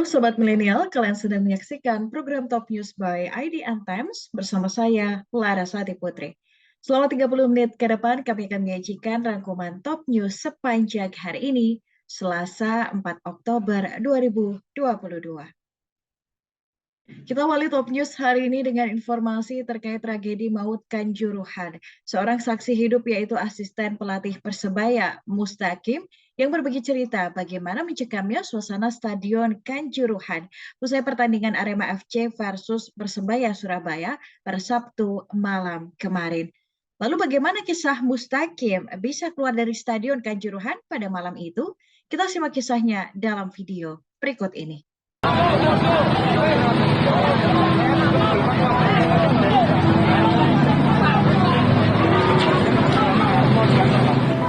Sobat Milenial, kalian sedang menyaksikan program Top News by IDN Times bersama saya, Larasati Putri. Selama 30 menit ke depan, kami akan menyajikan rangkuman Top News sepanjang hari ini, Selasa 4 Oktober 2022. Kita awali Top News hari ini dengan informasi terkait tragedi maut Kanjuruhan. Seorang saksi hidup yaitu asisten pelatih Persebaya, Mustaqim, yang berbagi cerita bagaimana mencekamnya suasana Stadion Kanjuruhan usai pertandingan Arema FC versus Persebaya Surabaya pada Sabtu malam kemarin. Lalu bagaimana kisah Mustaqim bisa keluar dari Stadion Kanjuruhan pada malam itu? Kita simak kisahnya dalam video berikut ini.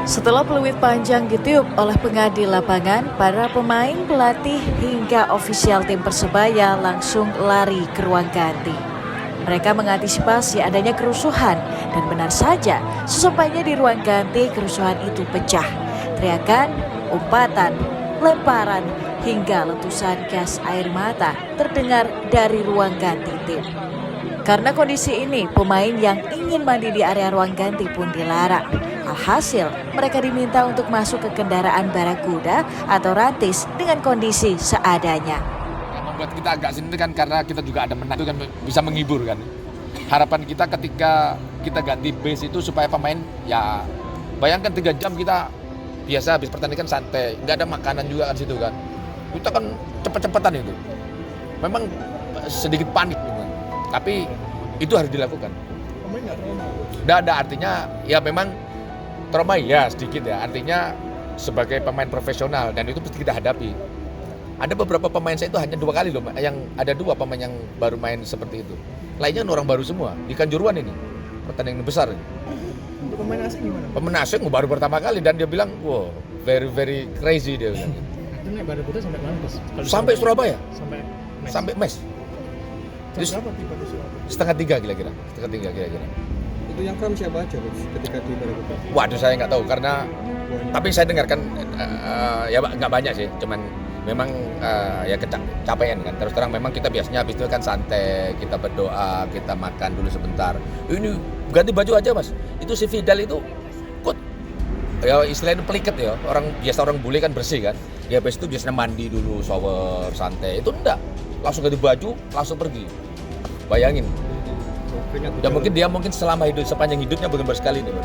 Setelah peluit panjang ditiup oleh pengadil lapangan, para pemain, pelatih, hingga ofisial tim Persebaya langsung lari ke ruang ganti. Mereka mengantisipasi adanya kerusuhan dan benar saja, sesampainya di ruang ganti kerusuhan itu pecah. Teriakan, umpatan, lemparan, hingga letusan gas air mata terdengar dari ruang ganti tim. Karena kondisi ini, pemain yang ingin mandi di area ruang ganti pun dilarang. Alhasil, mereka diminta untuk masuk ke kendaraan barakuda atau rantis dengan kondisi seadanya. Membuat kita agak senang kan karena kita juga ada menang, itu kan bisa menghibur kan. Harapan kita ketika kita ganti base itu supaya pemain, ya bayangkan 3 jam kita biasa habis pertandingan santai, nggak ada makanan juga kan situ kan. Kita kan cepet-cepetan itu. Memang sedikit panik gitu. Tapi itu harus dilakukan. Pemain nggak trauma? Nggak ada, artinya ya memang trauma ya sedikit ya. Artinya sebagai pemain profesional dan itu pasti kita hadapi. Ada beberapa pemain saya itu hanya 2 kali loh, yang ada 2 pemain yang baru main seperti itu. Lainnya orang baru semua di Kanjuruhan ini, pertandingan besar. Untuk pemain asing gimana? Pemain asing baru pertama kali dan dia bilang, wow, very crazy dia bilang. Itu naik barakuda sampai mana Mas? Sampai Surabaya, Sampai sampai Mes. jam berapa tiba di Surabaya? Setengah tiga kira-kira. Itu yang kram siapa aja Mas ketika di barakuda? Waduh, saya nggak tahu karena tapi saya dengarkan ya nggak banyak sih, cuman memang ya kecapean kan. Terus terang memang kita biasanya habis itu kan santai, kita berdoa, kita makan dulu sebentar. Ini ganti baju aja Mas. Itu si Vidal itu kok ya istilahnya peliket ya. Orang bule kan bersih kan. Ya habis itu biasanya mandi dulu, shower, santai. Itu enggak. Langsung ganti baju, langsung pergi. Bayangin. Ya mungkin dia selama hidup sepanjang hidupnya belum bersekali nih.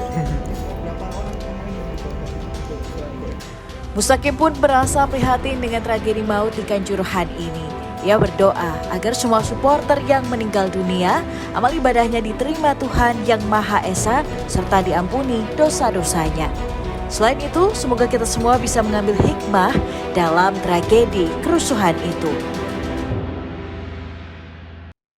Mustaqim pun merasa prihatin dengan tragedi maut di Kanjuruhan ini. Ia berdoa agar semua supporter yang meninggal dunia, amal ibadahnya diterima Tuhan Yang Maha Esa serta diampuni dosa-dosanya. Selain itu, semoga kita semua bisa mengambil hikmah dalam tragedi kerusuhan itu.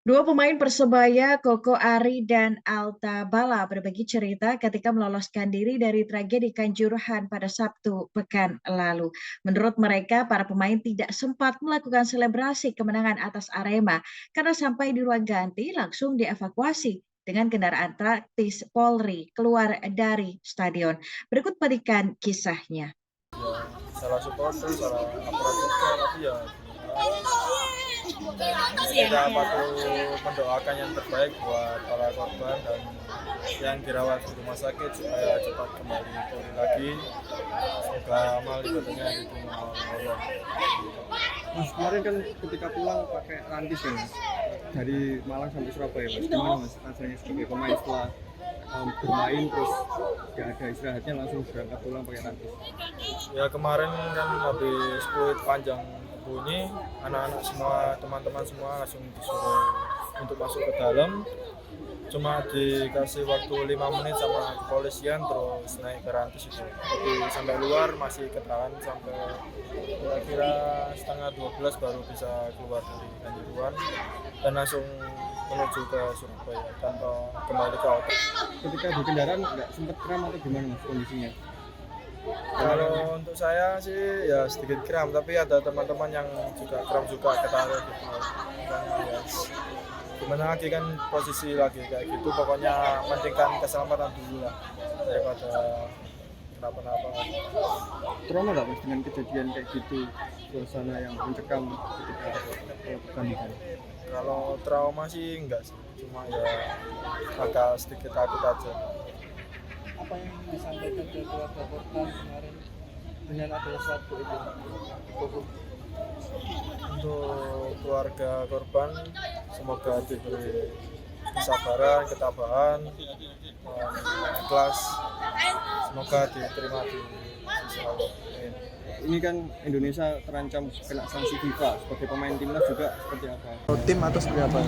2 pemain Persebaya, Koko Ari dan Alta Bala berbagi cerita ketika meloloskan diri dari tragedi Kanjuruhan pada Sabtu pekan lalu. Menurut mereka, para pemain tidak sempat melakukan selebrasi kemenangan atas Arema karena sampai di ruang ganti langsung dievakuasi dengan kendaraan taktis Polri keluar dari stadion. Berikut petikan kisahnya. Salah supporter, salah aparat juga, tapi ya kita patut mendoakan yang terbaik buat para korban dan yang dirawat di rumah sakit supaya cepat kembali pulih lagi. Semoga amal ibadahnya diterima Allah. Mas, kemarin kan ketika pulang pakai rantis ya Mas, dari Malang sampai Surabaya Mas, gimana Mas rasanya sebagai pemain setelah bermain terus gak ada istirahatnya langsung berangkat pulang pakai rantis? Ya kemarin kan habis peluit panjang bunyi, anak-anak semua, teman-teman semua langsung disuruh untuk masuk ke dalam. Cuma dikasih waktu 5 menit sama kepolisian terus naik ke rantis itu. Tapi sampai luar masih ketahan sampai kira-kira setengah 12 baru bisa keluar dari Kanjuruhan dan langsung menuju ke Surabaya tanpa kembali ke hotel. Ketika di kendaraan nggak sempat kram atau gimana Mas kondisinya? Kalau untuk saya sih ya sedikit kram, tapi ada teman-teman yang juga kram juga ketarik gitu. Dan ya, gimana lagi kan posisi lagi kayak gitu, pokoknya pentingkan keselamatan dulu lah daripada kenapa-napa. Trauma nggak Mas dengan kejadian kayak gitu, suasana yang mencekam ketika pertandingan? Kalau trauma sih enggak sih, cuma ya agak sedikit takut aja. Apa yang disampaikan ke keluarga korban kemarin dengan adanya suatu itu? Untuk keluarga korban, semoga diberi kesabaran, ketabahan, dan ikhlas. Semoga diterima di sisi Allah. Amin. Ini kan Indonesia terancam kena sanksi FIFA, sebagai pemain timnas juga seperti apa? Tim atau seperti apa?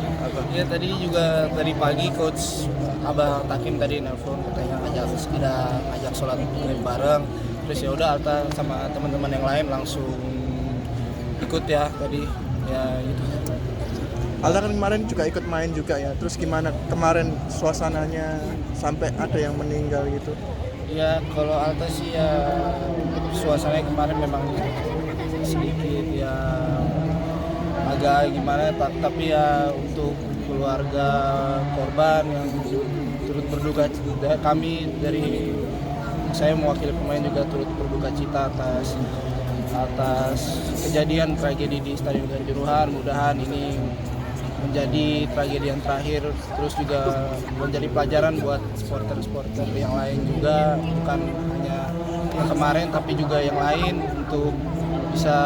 Ya tadi juga dari pagi coach Abang Takim tadi nelpon katanya ngajak sholat maghrib bareng. Terus ya udah Alta sama teman-teman yang lain langsung ikut ya tadi ya gitu. Alta kan kemarin juga ikut main juga ya. Terus gimana kemarin suasananya sampai ada yang meninggal gitu? Ya kalau Alta sih ya suasananya kemarin memang sedikit ya agak gimana tapi ya untuk keluarga korban yang turut berduka cita, kami dari saya mewakili pemain juga turut berduka cita atas kejadian tragedi di Stadion Kanjuruhan. Mudah-mudahan ini menjadi tragedi yang terakhir, terus juga menjadi pelajaran buat supporter-supporter yang lain juga, bukan hanya yang kemarin tapi juga yang lain untuk bisa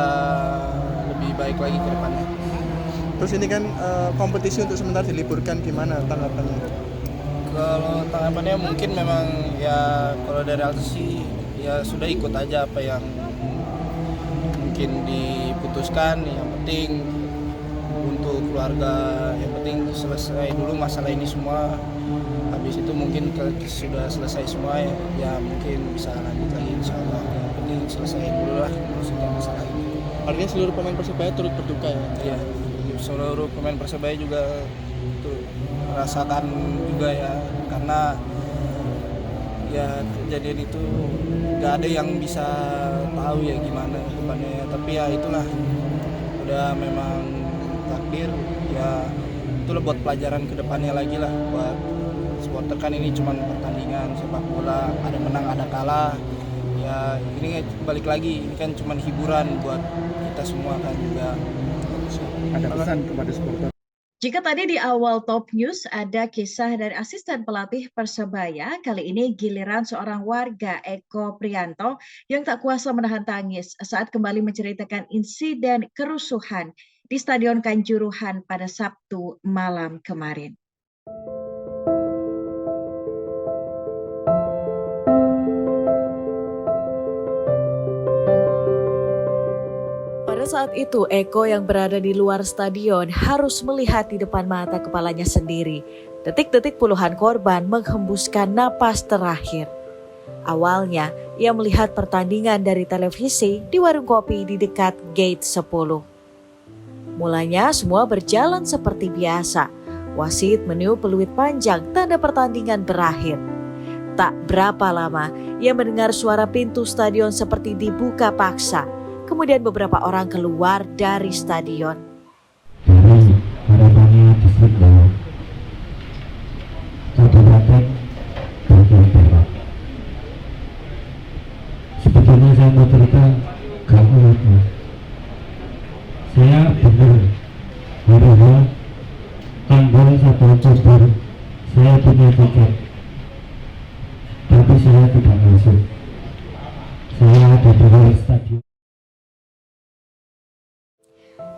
lebih baik lagi ke depannya. Terus ini kan kompetisi untuk sementara diliburkan, gimana tanggapannya? Kalau tanggapannya mungkin memang ya kalau dari Alta sih ya sudah ikut aja apa yang mungkin diputuskan. Yang penting untuk keluarga, yang penting selesai dulu masalah ini semua. Habis itu mungkin sudah selesai semua ya mungkin bisa lanjut lagi insyaallah. Yang penting selesai dulu lah masalah ini. Artinya seluruh pemain Persebaya turut berduka ya? Iya, seluruh pemain Persebaya juga merasakan juga ya, karena ya kejadian itu nggak ada yang bisa tahu ya gimana depannya ya. Tapi ya itulah udah memang takdir ya, itulah buat pelajaran ke depannya lagi lah buat supporter. Kan ini cuma pertandingan sepak bola, ada menang ada kalah ya, ini balik lagi ini kan cuma hiburan buat kita semua kan juga. Ada pesan kepada supporter? Jika tadi di awal Top News ada kisah dari asisten pelatih Persebaya, kali ini giliran seorang warga Eko Prianto yang tak kuasa menahan tangis saat kembali menceritakan insiden kerusuhan di Stadion Kanjuruhan pada Sabtu malam kemarin. Pada saat itu, Eko yang berada di luar stadion harus melihat di depan mata kepalanya sendiri detik-detik puluhan korban menghembuskan napas terakhir. Awalnya, ia melihat pertandingan dari televisi di warung kopi di dekat Gate 10. Mulanya semua berjalan seperti biasa. Wasit meniup peluit panjang tanda pertandingan berakhir. Tak berapa lama, ia mendengar suara pintu stadion seperti dibuka paksa. Kemudian beberapa orang keluar dari stadion. Dari harapannya distrik bawah, Kabupaten bagian barat. Sebetulnya saya mau cerita gak kuat mas. Saya benar bahwa tanggal 1 Oktober saya punya tiket, tapi saya tidak masuk. Saya ada di luar stadion.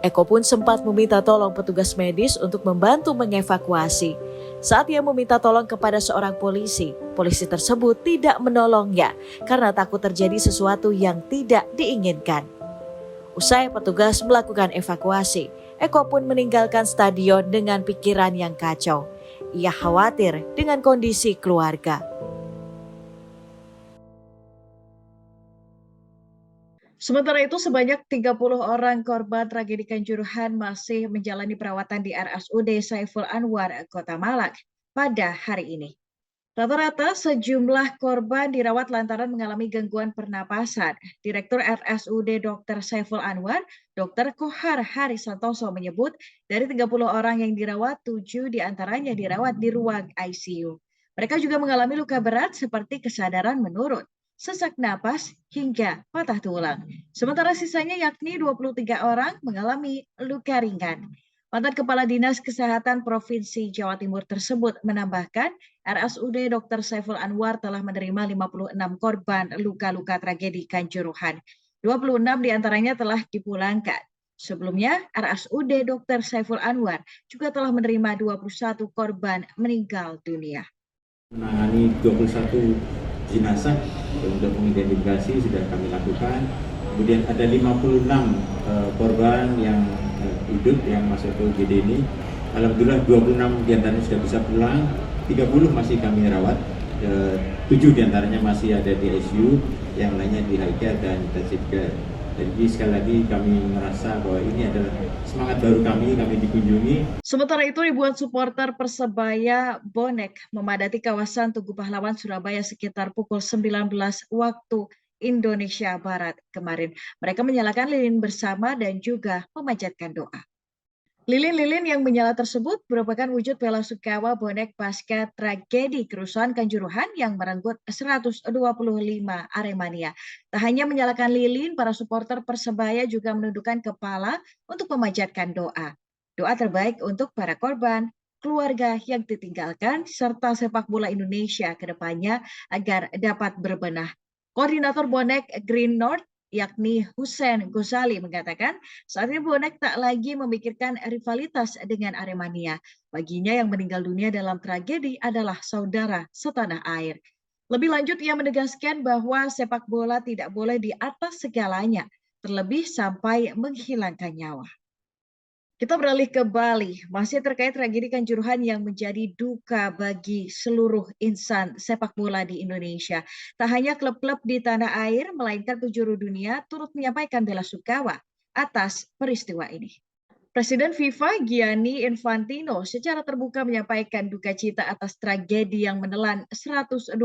Eko pun sempat meminta tolong petugas medis untuk membantu mengevakuasi. Saat ia meminta tolong kepada seorang polisi, polisi tersebut tidak menolongnya karena takut terjadi sesuatu yang tidak diinginkan. Usai petugas melakukan evakuasi, Eko pun meninggalkan stadion dengan pikiran yang kacau. Ia khawatir dengan kondisi keluarga. Sementara itu, sebanyak 30 orang korban tragedi Kanjuruhan masih menjalani perawatan di RSUD Saiful Anwar, Kota Malang pada hari ini. Rata-rata sejumlah korban dirawat lantaran mengalami gangguan pernapasan. Direktur RSUD Dr. Saiful Anwar, Dr. Kohar Hari Santoso menyebut dari 30 orang yang dirawat, 7 diantaranya dirawat di ruang ICU. Mereka juga mengalami luka berat seperti kesadaran menurun. sesak napas, hingga patah tulang. Sementara sisanya yakni 23 orang mengalami luka ringan. Mantan Kepala Dinas Kesehatan Provinsi Jawa Timur tersebut menambahkan, RSUD Dr. Saiful Anwar telah menerima 56 korban luka-luka tragedi Kanjuruhan. 26 diantaranya telah dipulangkan. Sebelumnya, RSUD Dr. Saiful Anwar juga telah menerima 21 korban meninggal dunia. Menangani 21 jenazah untuk mengidentifikasi sudah kami lakukan. Kemudian ada 56 korban yang hidup yang masuk ke UGD ini. Alhamdulillah 26 diantaranya sudah bisa pulang, 30 masih kami rawat, 7 diantaranya masih ada di ICU, yang lainnya di high care dan intensive care. Jadi sekali lagi kami merasa bahwa ini adalah semangat baru kami dikunjungi. Sementara itu ribuan supporter Persebaya bonek memadati kawasan Tugu Pahlawan Surabaya sekitar pukul 19 waktu Indonesia Barat kemarin. Mereka menyalakan lilin bersama dan juga memanjatkan doa. Lilin-lilin yang menyala tersebut merupakan wujud bela sungkawa bonek pasca tragedi kerusuhan Kanjuruhan yang merenggut 125 Aremania. Tak hanya menyalakan lilin, para supporter Persebaya juga menundukkan kepala untuk memanjatkan doa. Doa terbaik untuk para korban, keluarga yang ditinggalkan, serta sepak bola Indonesia ke depannya agar dapat berbenah. Koordinator bonek Green North yakni Hussein Gosali mengatakan saat ini bonek tak lagi memikirkan rivalitas dengan Aremania. Baginya yang meninggal dunia dalam tragedi adalah saudara setanah air. Lebih lanjut ia menegaskan bahwa sepak bola tidak boleh di atas segalanya, terlebih sampai menghilangkan nyawa. Kita beralih ke Bali, masih terkait tragedi Kanjuruhan yang menjadi duka bagi seluruh insan sepak bola di Indonesia. Tak hanya klub-klub di tanah air, melainkan penjuru dunia turut menyampaikan bela sungkawa atas peristiwa ini. Presiden FIFA Gianni Infantino secara terbuka menyampaikan duka cita atas tragedi yang menelan 125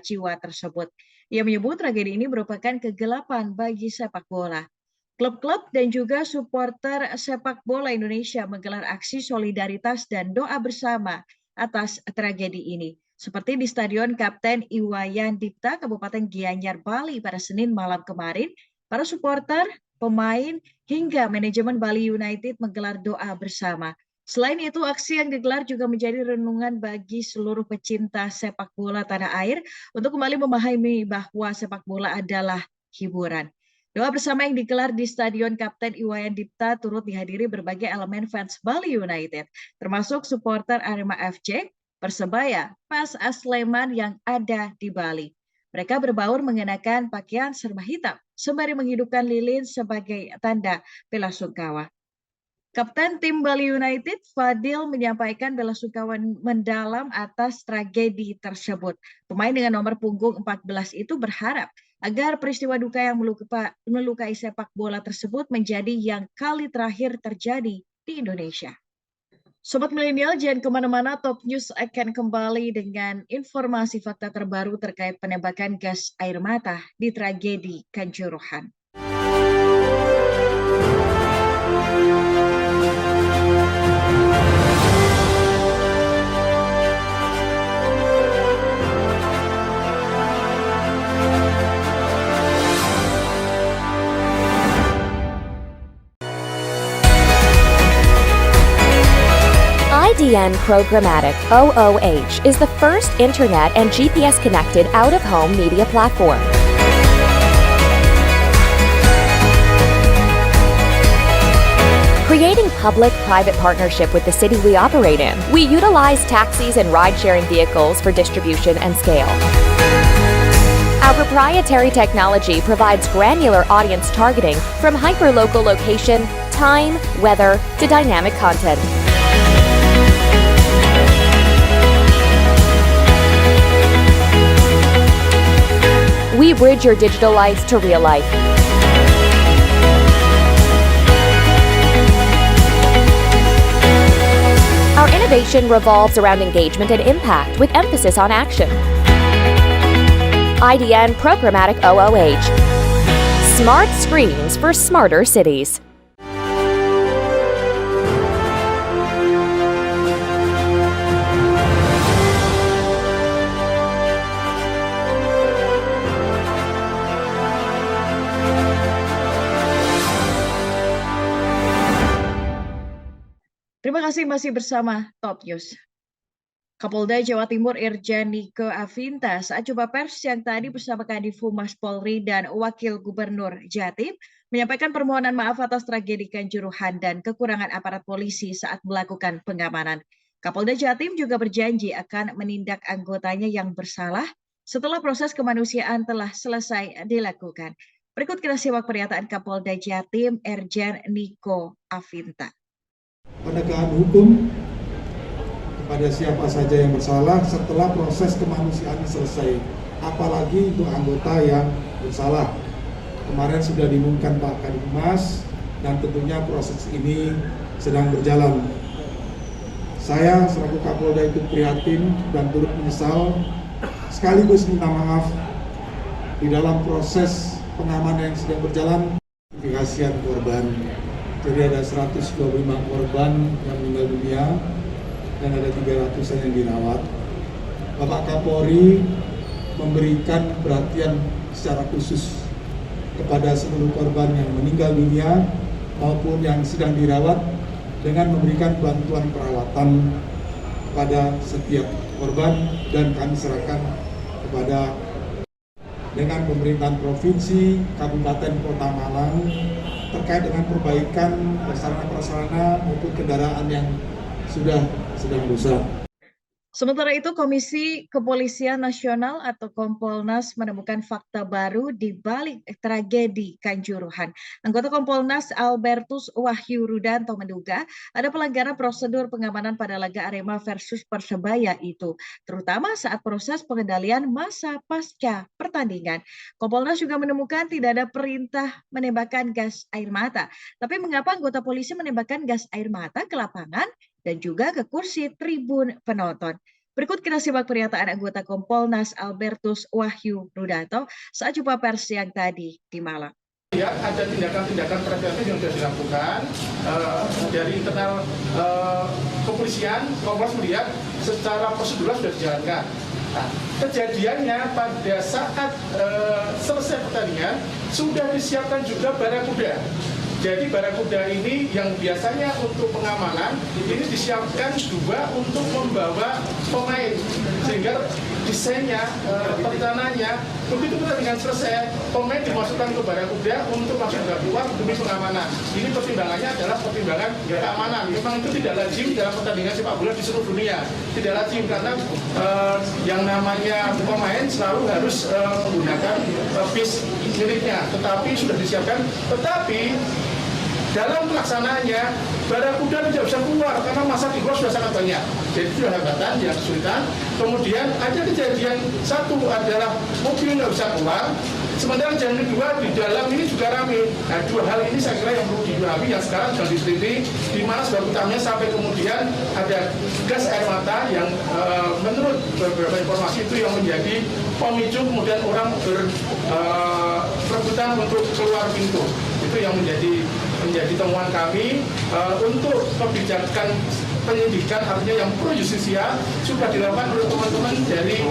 jiwa tersebut. Ia menyebut tragedi ini merupakan kegelapan bagi sepak bola. Klub-klub dan juga supporter sepak bola Indonesia menggelar aksi solidaritas dan doa bersama atas tragedi ini. Seperti di Stadion Kapten Iwayan Dipta, Kabupaten Gianyar, Bali pada Senin malam kemarin, para supporter, pemain, hingga manajemen Bali United menggelar doa bersama. Selain itu, aksi yang digelar juga menjadi renungan bagi seluruh pecinta sepak bola tanah air untuk kembali memahami bahwa sepak bola adalah hiburan. Doa bersama yang digelar di Stadion Kapten Iwayan Dipta turut dihadiri berbagai elemen fans Bali United, termasuk supporter Arema FC, Persebaya, PSS Sleman yang ada di Bali. Mereka berbaur mengenakan pakaian serba hitam, sembari menghidupkan lilin sebagai tanda bela sungkawa. Kapten tim Bali United, Fadil, menyampaikan bela sungkawa mendalam atas tragedi tersebut. Pemain dengan nomor punggung 14 itu berharap agar peristiwa duka yang melukai sepak bola tersebut menjadi yang kali terakhir terjadi di Indonesia. Sobat Milenial, jangan kemana-mana, Top News akan kembali dengan informasi fakta terbaru terkait penembakan gas air mata di tragedi Kanjuruhan. IDN Programmatic OOH is the first internet and GPS-connected out-of-home media platform. Creating public-private partnership with the city we operate in, we utilize taxis and ride-sharing vehicles for distribution and scale. Our proprietary technology provides granular audience targeting from hyper-local location, time, weather, to dynamic content. We bridge your digital life to real life. Our innovation revolves around engagement and impact with emphasis on action. IDN Programmatic OOH. Smart screens for smarter cities. Terima kasih masih bersama Top News. Kapolda Jawa Timur Irjen Niko Afinta saat jumpa pers yang tadi bersama Kadif Humas Polri dan Wakil Gubernur Jatim menyampaikan permohonan maaf atas tragedi Kanjuruhan dan kekurangan aparat polisi saat melakukan pengamanan. Kapolda Jatim juga berjanji akan menindak anggotanya yang bersalah setelah proses kemanusiaan telah selesai dilakukan. Berikut kita simak pernyataan Kapolda Jatim Irjen Niko Afinta. Penegakan hukum pada siapa saja yang bersalah setelah proses kemanusiaan selesai, apalagi untuk anggota yang bersalah. Kemarin sudah diumumkan Pak Kadif Humas dan tentunya proses ini sedang berjalan. Saya selaku Kapolda ikut prihatin dan turut menyesal sekaligus minta maaf di dalam proses pengamanan yang sedang berjalan. Kasihan korban, jadi ada 125 korban yang meninggal dunia dan ada 300-an yang dirawat. Bapak Kapolri memberikan perhatian secara khusus kepada seluruh korban yang meninggal dunia maupun yang sedang dirawat dengan memberikan bantuan perawatan kepada setiap korban dan kami serahkan kepada dengan pemerintahan provinsi, kabupaten, kota Malang terkait dengan perbaikan sarana-prasarana maupun kendaraan yang sudah sedang rusak. Sementara itu, Komisi Kepolisian Nasional atau Kompolnas menemukan fakta baru di balik tragedi Kanjuruhan. Anggota Kompolnas Albertus Wahyu Rudanto menduga ada pelanggaran prosedur pengamanan pada laga Arema versus Persebaya itu, terutama saat proses pengendalian massa pasca pertandingan. Kompolnas juga menemukan tidak ada perintah menembakkan gas air mata. Tapi mengapa anggota polisi menembakkan gas air mata ke lapangan dan juga ke kursi tribun penonton? Berikut kita simak pernyataan anggota Kompolnas Albertus Wahyu Rudanto saat jumpa pers yang tadi di Malang. Ya, ada tindakan-tindakan preventif yang sudah dilakukan dari internal kepolisian. Kompolnas melihat secara prosedural sudah dijalankan. Nah, kejadiannya pada saat selesai pertandingan sudah disiapkan juga barakuda. Jadi barakuda ini yang biasanya untuk pengamanan ini disiapkan juga untuk membawa pemain, sehingga desainnya, perencanaannya begitu pertandingan selesai pemain dimasukkan ke barakuda untuk langsung keluar demi pengamanan. Ini pertimbangannya adalah pertimbangan keamanan. Memang itu tidak lazim dalam pertandingan sepak bola di seluruh dunia, tidak lazim karena yang namanya pemain selalu harus menggunakan bis miliknya, tetapi sudah disiapkan. Tetapi dalam pelaksanaannya, barakuda tidak bisa keluar karena masa di luar sudah sangat banyak. Jadi itu hambatan yang kesulitan. Kemudian ada kejadian satu adalah mobil nggak bisa keluar. Sementara yang kedua di dalam ini juga ramai. Nah, dua hal ini saya kira yang perlu dipahami yang sekarang sedang diteliti di mana sebab utamanya sampai kemudian ada gas air mata yang menurut beberapa informasi itu yang menjadi pemicu kemudian orang berebutan untuk keluar pintu. Itu yang menjadi temuan kami untuk kebijakan penyidikan, artinya yang pro justisia sudah dilakukan oleh teman-teman dari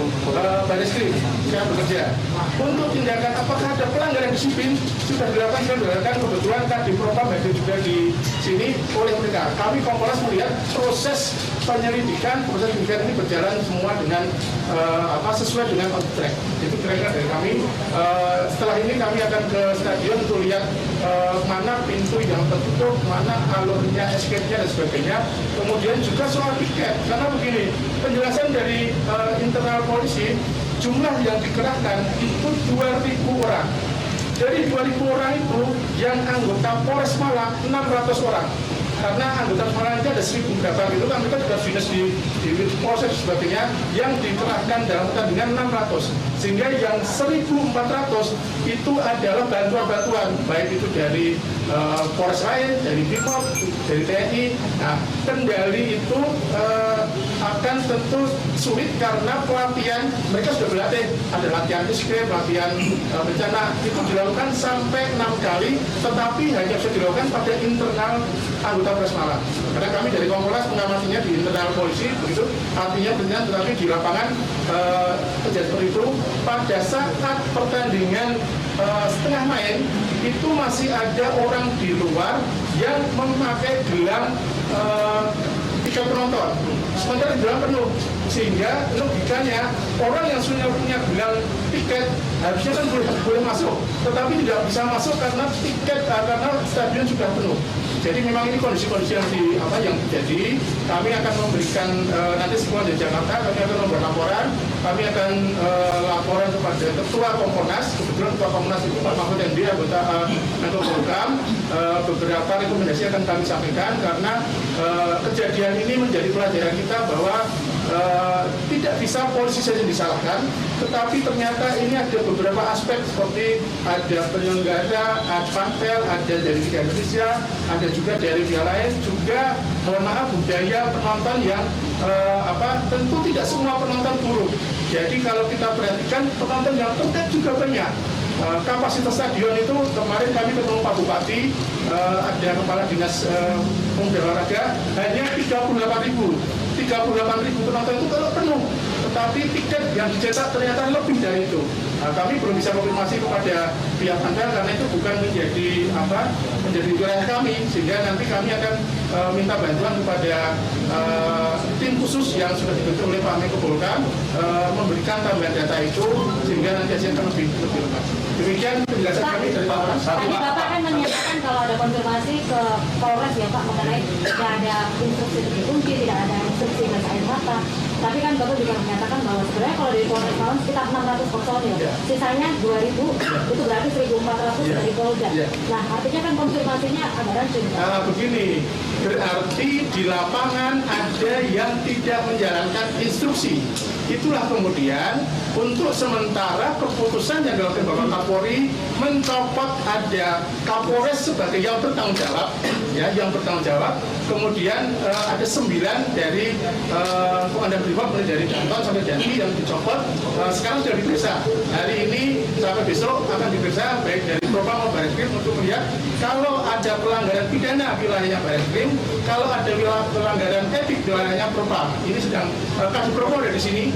Barreskrim yang bekerja. Untuk tindakan apakah ada pelanggaran disiplin sudah dilakukan kebetulan Kadif Propam ada juga di sini oleh mereka. Kami Kompolnas melihat proses penyelidikan ini berjalan semua dengan sesuai dengan on track. Itu kira-kira dari kami. Setelah ini kami akan ke stadion untuk lihat mana pintu yang tertutup, mana alurnya, escape-nya dan sebagainya. Kemudian juga soal tiket, karena begini, penjelasan dari internal polisi, jumlah yang dikerahkan itu 2.000 orang. Dari 2.000 orang itu yang anggota Polres Malang 600 orang. Karena anggota Malang itu ada 1.000 berapa gitu kan, mereka juga dinas di proses sebagainya yang dikerahkan dalam pertandingan 600. Sehingga yang 1.400 itu adalah bantuan-bantuan, baik itu dari Polres lain, dari BRIMOB, dari TNI. Nah, kendali itu akan tentu sulit karena pelatihan mereka sudah berlatih, ada latihan escape, latihan bencana, itu dilakukan sampai 6 kali, tetapi hanya bisa dilakukan pada internal anggota Polres Malang. Karena kami dari Kompolnas mengamatinya di internal polisi, begitu artinya benar, tetapi di lapangan kejadian seperti itu pada saat pertandingan setengah main itu masih ada orang di luar yang memakai gelang tiket penonton, sementara gelang penuh, sehingga logikanya orang yang sudah punya gelang tiket harusnya kan boleh masuk, tetapi tidak bisa masuk karena tiket karena stadion sudah penuh. Jadi memang ini kondisi-kondisi yang terjadi. Kami akan memberikan nanti semua di Jakarta, kami akan membuat laporan. Kami akan laporan kepada Ketua Komponas. Kebetulan Ketua Komponas itu Pak Mahfud MD, anggota Menko Polhukam. Beberapa rekomendasi akan kami sampaikan karena kejadian ini menjadi pelajaran kita bahwa tidak bisa polisi saja disalahkan, tetapi ternyata ini ada beberapa aspek seperti ada penyelenggara, ada panpel, ada dari Liga Indonesia, ada juga dari pihak lain, juga mohon maaf budaya penonton yang tentu tidak semua penonton buruk. Jadi kalau kita perhatikan penonton yang terkait juga banyak. Kapasitas stadion itu kemarin kami ketemu Pak Bupati, ada Kepala Dinas Pemuda Olahraga, hanya 38.000 penonton itu kalau penuh, tetapi tiket yang dicetak ternyata lebih dari itu. Kami belum bisa konfirmasi kepada pihak Anda karena itu bukan menjadi wilayah kami, sehingga nanti kami akan minta bantuan kepada tim khusus yang sudah dibentuk oleh Pak Menko Polhukam memberikan tambahan data itu sehingga nanti hasilnya akan lebih lengkap. Demikian penjelasan kami dari Pak Polres. Tadi Bapak kan menyatakan kalau ada konfirmasi ke Polres ya Pak mengenai tidak ada instruksi kunci, tidak ada instruksi gas air mata. Tapi kan Bapak juga menyatakan bahwa sebenarnya kalau dari Polres Malang sekitar 600 personil, sisanya 2.000, itu berarti 1.400 dari Polda. Nah artinya kan konfirmasinya agak rancu. Begini, berarti di lapangan ada yang tidak menjalankan instruksi. Itulah kemudian untuk sementara keputusan yang dilakukan Bapak Kapolri mencopot ada Kapolres sebagai yang bertanggung jawab, yang bertanggung jawab. Kemudian ada 9 dari Komandan Brimob dari Danton sampai Jambi yang dicopot. Sekarang sudah diperiksa. Hari ini sampai besok akan diperiksa baik dari Propam maupun Barreskrim untuk melihat kalau ada pelanggaran pidana wilayahnya Barreskrim, kalau ada pelanggaran etik wilayahnya Propam. Ini sedang Kadif Propam dari sini.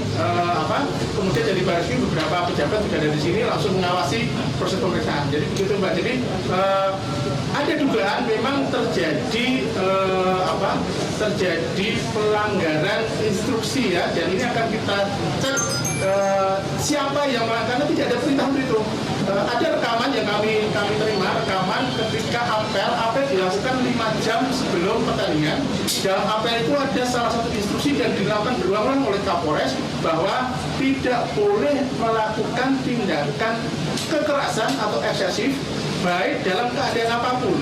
Kemudian dari Barreskrim beberapa pejabat juga dari sini langsung mengawasi proses pemeriksaan. Jadi begitu Mbak. Jadi ada dugaan memang terjadi terjadi pelanggaran instruksi ya. Dan ini akan kita cek siapa yang melakukan, tidak ada perintah untuk itu. Ada rekaman yang kami terima, rekaman ketika apel dilakukan 5 jam sebelum pertandingan. Dalam apel itu ada salah satu instruksi yang dilakukan berulang-ulang oleh Kapolres bahwa tidak boleh melakukan tindakan kekerasan atau eksesif baik dalam keadaan apapun.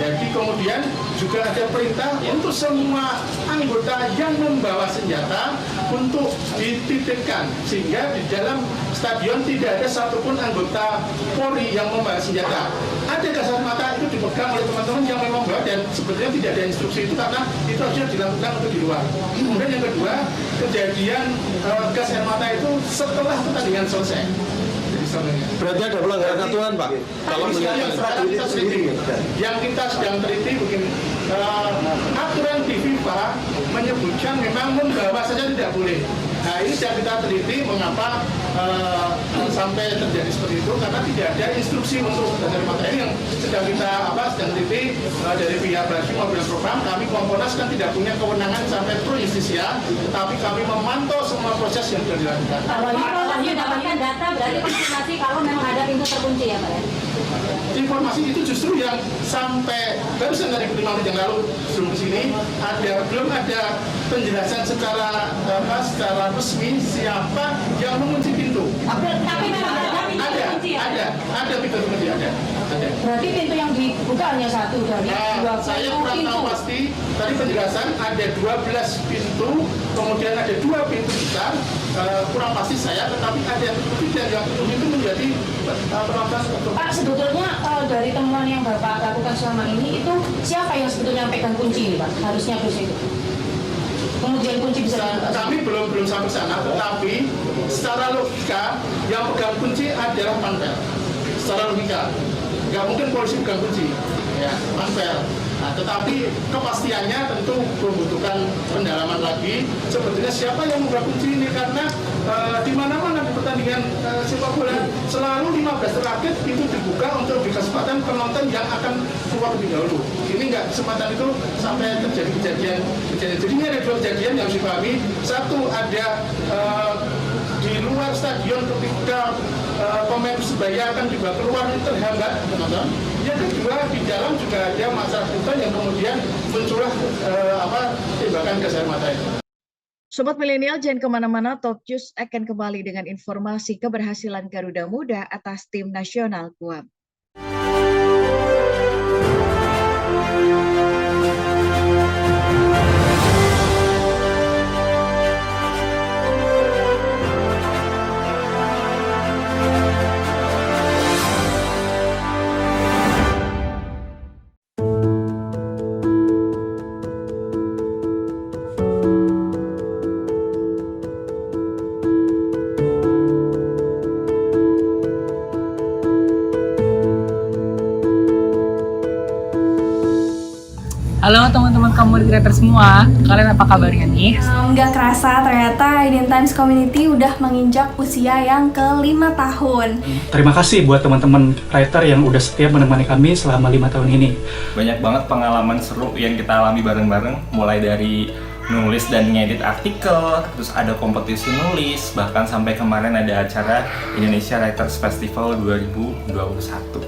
Jadi kemudian juga ada perintah untuk semua anggota yang membawa senjata untuk dititikkan, sehingga di dalam stadion tidak ada satupun anggota Polri yang membawa senjata. Ada gas air mata itu dipegang oleh teman-teman yang memang bawa, dan sebetulnya tidak ada instruksi itu karena itu harusnya dilakukan untuk di luar. Kemudian yang kedua, kejadian gas air mata itu setelah pertandingan selesai. Berarti ada pelanggaran aturan Pak? Kalau yang kita sedang teliti begini, aturan di FIFA menyebutkan memang membawa saja tidak boleh. Nah ini sedang kita teliti mengapa sampai terjadi seperti itu, karena tidak ada instruksi untuk dari materi yang sedang kita sedang teliti dari pihak Barreskrim maupun Propam. Kami Komponas kan tidak punya kewenangan sampai pro justisia, tetapi kami memantau semua proses yang sudah dilakukan. Kalau mendapatkan data berarti konfirmasi kalau memang ada pintu terkunci ya Pak ya? Informasi itu justru yang sampai barusan dari 5 menit yang lalu sebelum kesini belum ada penjelasan secara resmi siapa yang mengunci pintu. Tapi memang ada pintu terkunci ya? Ada pintu terkunci, ada. Berarti pintu yang dibuka hanya satu dari 20 saya kurang tahu pasti. Tadi penjelasan ada 12 pintu, kemudian ada 2 pintu besar. Kurang pasti saya, tetapi ada yang itu menjadi penonton. Pak, sebetulnya dari temuan yang Bapak lakukan selama ini itu siapa yang sebetulnya pegang kunci Pak? Harusnya kunci itu. Kemudian kunci bisa kami belum sampai sana, tetapi secara logika yang pegang kunci adalah panpel. Secara logika, nggak mungkin polisi pegang kunci. Ya, tidak unfair. Nah, tetapi kepastiannya tentu membutuhkan pendalaman lagi. Sebetulnya siapa yang membuat kunci ini, karena di mana-mana di pertandingan sepak bola selalu 15 terakhir itu dibuka untuk kesempatan penonton yang akan keluar lebih dahulu. Ini enggak, kesempatan itu sampai terjadi kejadian. Jadi ini ada dua kejadian yang harus dipahami. Satu, ada di luar stadion ketika pemain Persebaya akan dibawa keluar terhambat penonton. Yang kedua, di dalam juga ada masa kita yang kemudian muncullah tembakan gas air mata itu. Sobat Milenial, jangan kemana-mana, Top News akan kembali dengan informasi keberhasilan Garuda Muda atas tim nasional Guam. Halo teman-teman community creator semua, kalian apa kabarnya nih? Nggak kerasa ternyata IDN Times Community udah menginjak usia yang ke-5 tahun. Terima kasih buat teman-teman writer yang udah setia menemani kami selama 5 tahun ini. Banyak banget pengalaman seru yang kita alami bareng-bareng, mulai dari nulis dan ngedit artikel, terus ada kompetisi nulis, bahkan sampai kemarin ada acara Indonesia Writers Festival 2021.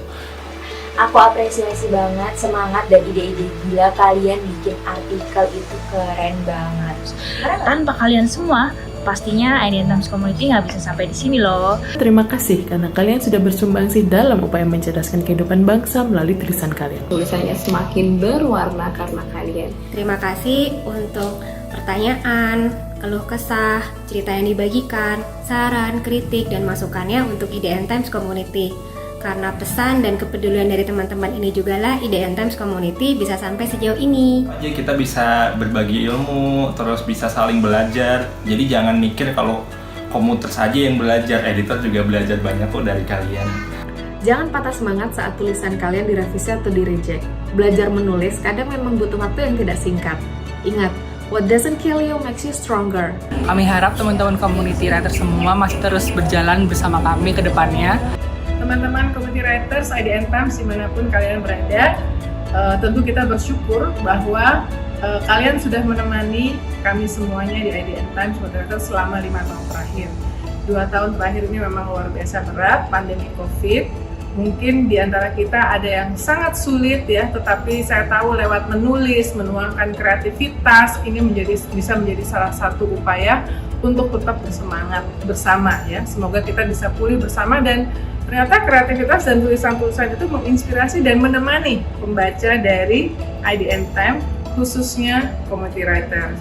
Aku apresiasi banget semangat dan ide-ide gila kalian bikin artikel itu keren banget. Tanpa kalian semua, pastinya IDN Times Community nggak bisa sampai di sini loh. Terima kasih karena kalian sudah bersumbangsi dalam upaya mencerdaskan kehidupan bangsa melalui tulisan kalian. Tulisannya semakin berwarna karena kalian. Terima kasih untuk pertanyaan, keluh kesah, cerita yang dibagikan, saran, kritik, dan masukannya untuk IDN Times Community. Karena pesan dan kepedulian dari teman-teman ini juga lah IDN Times Community bisa sampai sejauh ini. Jadi kita bisa berbagi ilmu, terus bisa saling belajar. Jadi jangan mikir kalau komuter saja yang belajar, editor juga belajar banyak kok dari kalian. Jangan patah semangat saat tulisan kalian direvisi atau direject. Belajar menulis kadang memang butuh waktu yang tidak singkat. Ingat, what doesn't kill you makes you stronger. Kami harap teman-teman community writer semua masih terus berjalan bersama kami ke depannya. Teman-teman community writers IDN Times dimanapun kalian berada, tentu kita bersyukur bahwa kalian sudah menemani kami semuanya di IDN Times Writers selama 5 tahun terakhir. 2 tahun terakhir ini memang luar biasa berat, pandemi COVID. Mungkin di antara kita ada yang sangat sulit ya, tetapi saya tahu lewat menulis, menuangkan kreativitas, ini bisa menjadi salah satu upaya untuk tetap bersemangat bersama ya. Semoga kita bisa pulih bersama dan ternyata kreativitas dan tulisan-tulisan itu menginspirasi dan menemani pembaca dari IDN Times, khususnya community writer.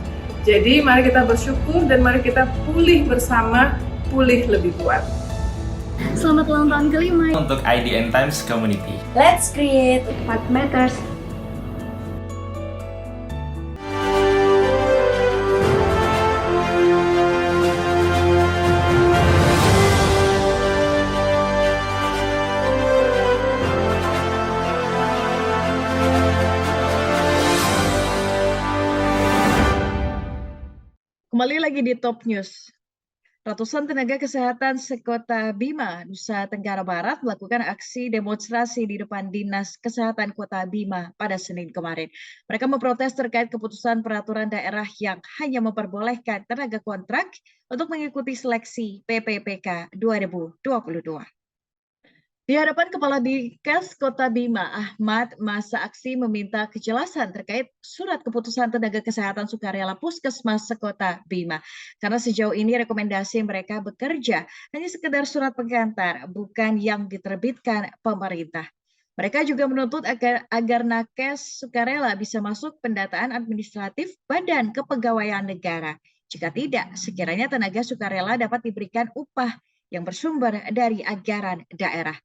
Jadi mari kita bersyukur dan mari kita pulih bersama, pulih lebih kuat. Selamat ulang tahun ke-5 untuk IDN Times Community. Let's create what matters. Kembali lagi di Top News. Ratusan tenaga kesehatan sekota Bima, Nusa Tenggara Barat melakukan aksi demonstrasi di depan Dinas Kesehatan Kota Bima pada Senin kemarin. Mereka memprotes terkait keputusan peraturan daerah yang hanya memperbolehkan tenaga kontrak untuk mengikuti seleksi PPPK 2022. Di hadapan Kepala Dinkes Kota Bima, Ahmad, masa aksi meminta kejelasan terkait surat keputusan tenaga kesehatan sukarela Puskesmas Sekota Bima. Karena sejauh ini rekomendasi mereka bekerja hanya sekedar surat pengantar, bukan yang diterbitkan pemerintah. Mereka juga menuntut agar nakes sukarela bisa masuk pendataan administratif Badan Kepegawaian Negara. Jika tidak, sekiranya tenaga sukarela dapat diberikan upah yang bersumber dari anggaran daerah.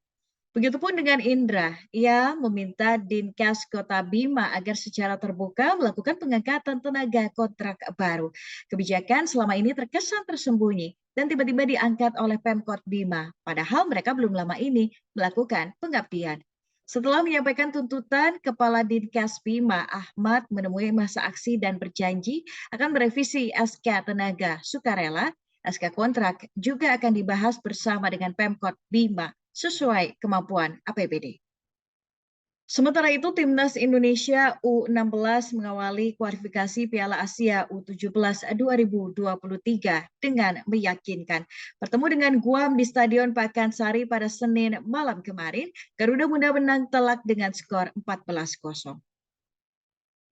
Begitupun dengan Indra, ia meminta Dinkes Kota Bima agar secara terbuka melakukan pengangkatan tenaga kontrak baru. Kebijakan selama ini terkesan tersembunyi dan tiba-tiba diangkat oleh Pemkot Bima, padahal mereka belum lama ini melakukan pengabdian. Setelah menyampaikan tuntutan, Kepala Dinkes Bima Ahmad menemui masa aksi dan berjanji akan merevisi SK Tenaga Sukarela. SK kontrak juga akan dibahas bersama dengan Pemkot Bima sesuai kemampuan APBD. Sementara itu, Timnas Indonesia U16 mengawali kualifikasi Piala Asia U17 2023 dengan meyakinkan. Bertemu dengan Guam di Stadion Pakansari pada Senin malam kemarin, Garuda Muda menang telak dengan skor 14-0.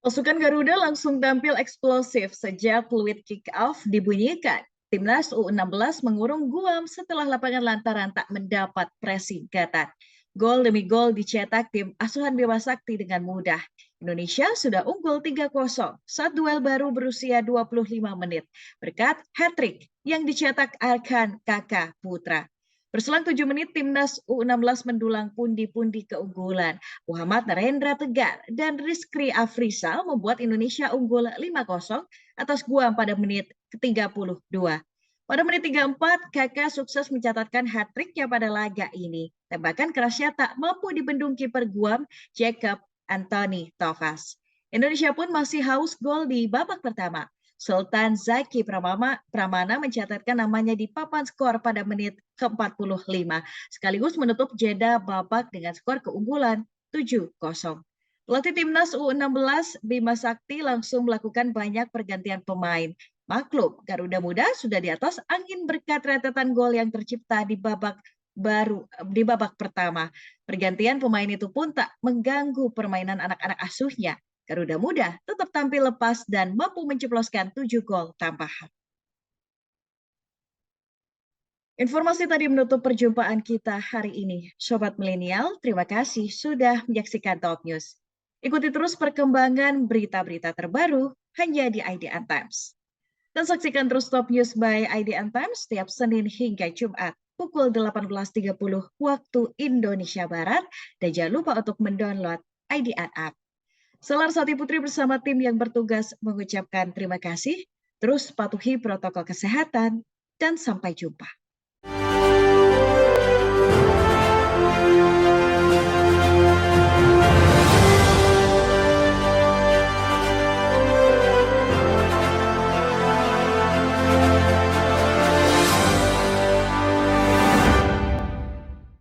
Pasukan Garuda langsung tampil eksplosif sejak fluid kick-off dibunyikan. Timnas U16 mengurung Guam setelah lapangan lantaran tak mendapat pressing ketat. Gol demi gol dicetak tim asuhan Bima Sakti dengan mudah. Indonesia sudah unggul 3-0 saat duel baru berusia 25 menit berkat hat-trick yang dicetak Arkan Kakak Putra. Berselang 7 menit, Timnas U16 mendulang pundi-pundi keunggulan. Muhammad Narendra Tegar dan Rizky Afrizal membuat Indonesia unggul 5-0 atas Guam pada menit ke-32. Pada menit 34, Kakak sukses mencatatkan hat-tricknya pada laga ini. Tembakan kerasnya tak mampu dibendung kiper Guam, Jacob Anthony Tovas. Indonesia pun masih haus gol di babak pertama. Sultan Zaki Pramana mencatatkan namanya di papan skor pada menit ke-45, sekaligus menutup jeda babak dengan skor keunggulan 7-0. Pelatih Timnas U16 Bima Sakti langsung melakukan banyak pergantian pemain. Maklum, Garuda Muda sudah di atas angin berkat rentetan gol yang tercipta di babak pertama. Pergantian pemain itu pun tak mengganggu permainan anak-anak asuhnya. Garuda Muda tetap tampil lepas dan mampu menceploskan 7 gol tambahan. Informasi tadi menutup perjumpaan kita hari ini. Sobat Milenial, terima kasih sudah menyaksikan Top News. Ikuti terus perkembangan berita-berita terbaru hanya di IDN Times. Dan saksikan terus Top News by IDN Times setiap Senin hingga Jumat pukul 18.30 waktu Indonesia Barat. Dan jangan lupa untuk mendownload IDN App. Selar Sati Putri bersama tim yang bertugas mengucapkan terima kasih. Terus patuhi protokol kesehatan dan sampai jumpa.